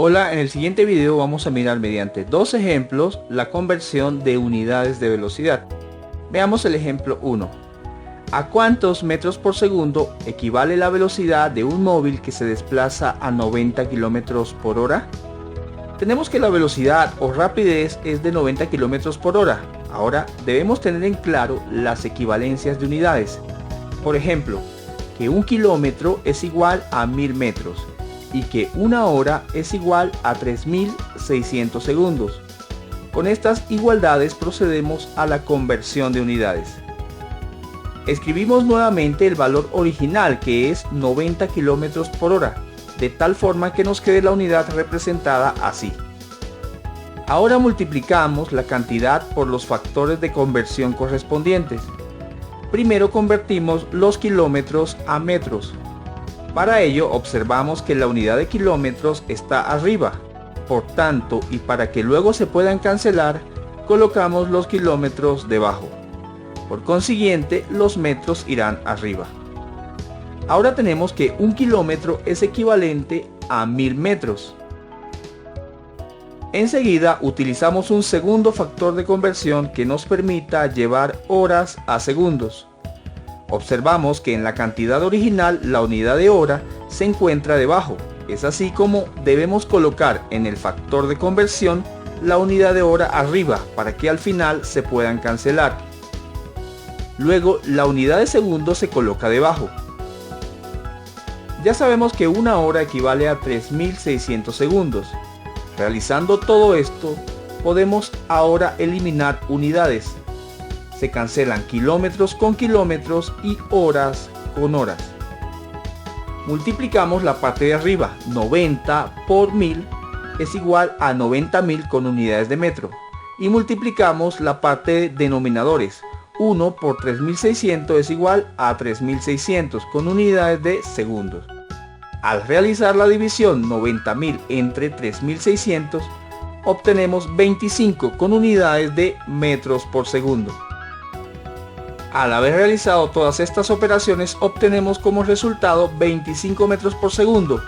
Hola, en el siguiente video vamos a mirar mediante dos ejemplos la conversión de unidades de velocidad. Veamos el ejemplo 1. ¿A cuántos metros por segundo equivale la velocidad de un móvil que se desplaza a 90 km por hora? Tenemos que la velocidad o rapidez es de 90 km por hora. Ahora debemos tener en claro las equivalencias de unidades. Por ejemplo, que 1 kilómetro es igual a 1000 metros y que 1 hora es igual a 3600 segundos. Con estas igualdades procedemos a la conversión de unidades. Escribimos nuevamente el valor original, que es 90 km por hora, de tal forma que nos quede la unidad representada así. Ahora multiplicamos la cantidad por los factores de conversión correspondientes. Primero convertimos los kilómetros a metros. Para ello observamos que la unidad de kilómetros está arriba. Por tanto, y para que luego se puedan cancelar, colocamos los kilómetros debajo. Por consiguiente, los metros irán arriba. Ahora tenemos que 1 kilómetro es equivalente a 1000 metros. Enseguida utilizamos un segundo factor de conversión que nos permita llevar horas a segundos. Observamos que en la cantidad original la unidad de hora se encuentra debajo. Es así como debemos colocar en el factor de conversión la unidad de hora arriba para que al final se puedan cancelar. Luego la unidad de segundo se coloca debajo. Ya sabemos que 1 hora equivale a 3600 segundos. Realizando todo esto, podemos ahora eliminar unidades. Se cancelan kilómetros con kilómetros y horas con horas. Multiplicamos la parte de arriba. 90 por 1000 es igual a 90.000 con unidades de metro. Y multiplicamos la parte de denominadores. 1 por 3600 es igual a 3600 con unidades de segundos. Al realizar la división 90.000 entre 3600, obtenemos 25 con unidades de metros por segundo. Al haber realizado todas estas operaciones, obtenemos como resultado 25 metros por segundo.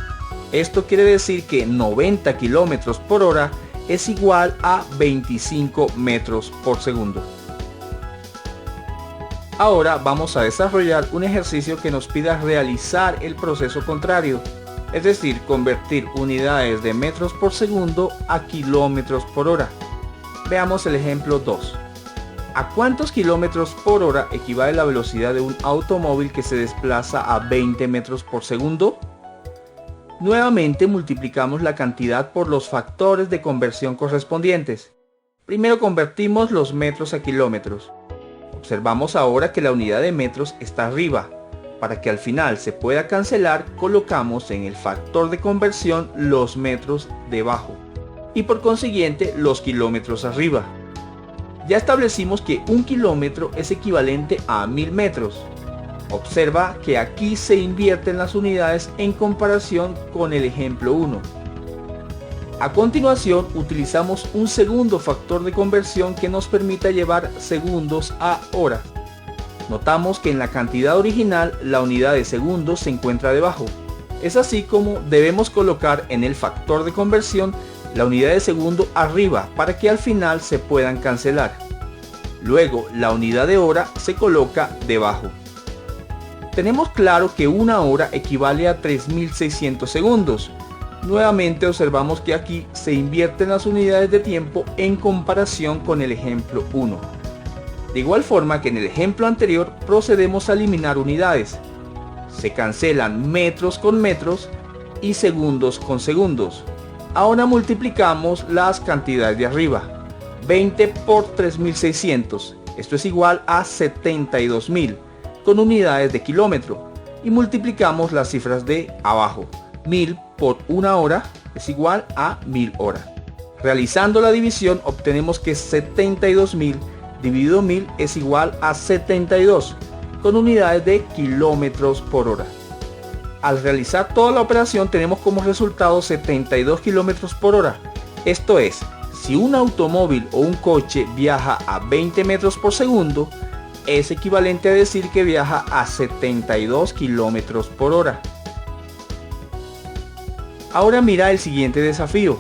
Esto quiere decir que 90 km por hora es igual a 25 metros por segundo. Ahora vamos a desarrollar un ejercicio que nos pida realizar el proceso contrario, es decir, convertir unidades de metros por segundo a kilómetros por hora. Veamos el ejemplo 2. ¿A cuántos kilómetros por hora equivale la velocidad de un automóvil que se desplaza a 20 metros por segundo? Nuevamente multiplicamos la cantidad por los factores de conversión correspondientes. Primero convertimos los metros a kilómetros. Observamos ahora que la unidad de metros está arriba. Para que al final se pueda cancelar, colocamos en el factor de conversión los metros debajo y por consiguiente los kilómetros arriba. Ya establecimos que 1 kilómetro es equivalente a 1000 metros. Observa que aquí se invierten las unidades en comparación con el ejemplo 1. A continuación utilizamos un segundo factor de conversión que nos permita llevar segundos a horas. Notamos que en la cantidad original la unidad de segundos se encuentra debajo. Es así como debemos colocar en el factor de conversión la unidad de segundo arriba para que al final se puedan cancelar. Luego la unidad de hora se coloca debajo. Tenemos claro que 1 hora equivale a 3600 segundos. Nuevamente observamos que aquí se invierten las unidades de tiempo en comparación con el ejemplo 1. De igual forma que en el ejemplo anterior procedemos a eliminar unidades. Se cancelan metros con metros y segundos con segundos. Ahora multiplicamos las cantidades de arriba. 20 por 3600, esto es igual a 72.000 con unidades de kilómetro. Y multiplicamos las cifras de abajo. 1000 por 1 hora es igual a 1000 horas. Realizando la división obtenemos que 72.000 dividido 1000 es igual a 72 con unidades de kilómetros por hora. Al realizar toda la operación tenemos como resultado 72 kilómetros por hora. Esto es, si un automóvil o un coche viaja a 20 metros por segundo, es equivalente a decir que viaja a 72 kilómetros por hora. Ahora mira el siguiente desafío.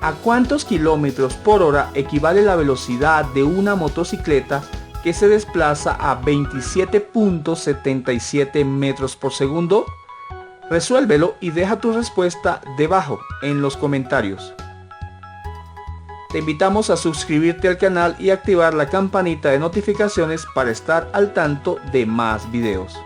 ¿A cuántos kilómetros por hora equivale la velocidad de una motocicleta que se desplaza a 27.77 metros por segundo? Resuélvelo y deja tu respuesta debajo en los comentarios. Te invitamos a suscribirte al canal y activar la campanita de notificaciones para estar al tanto de más videos.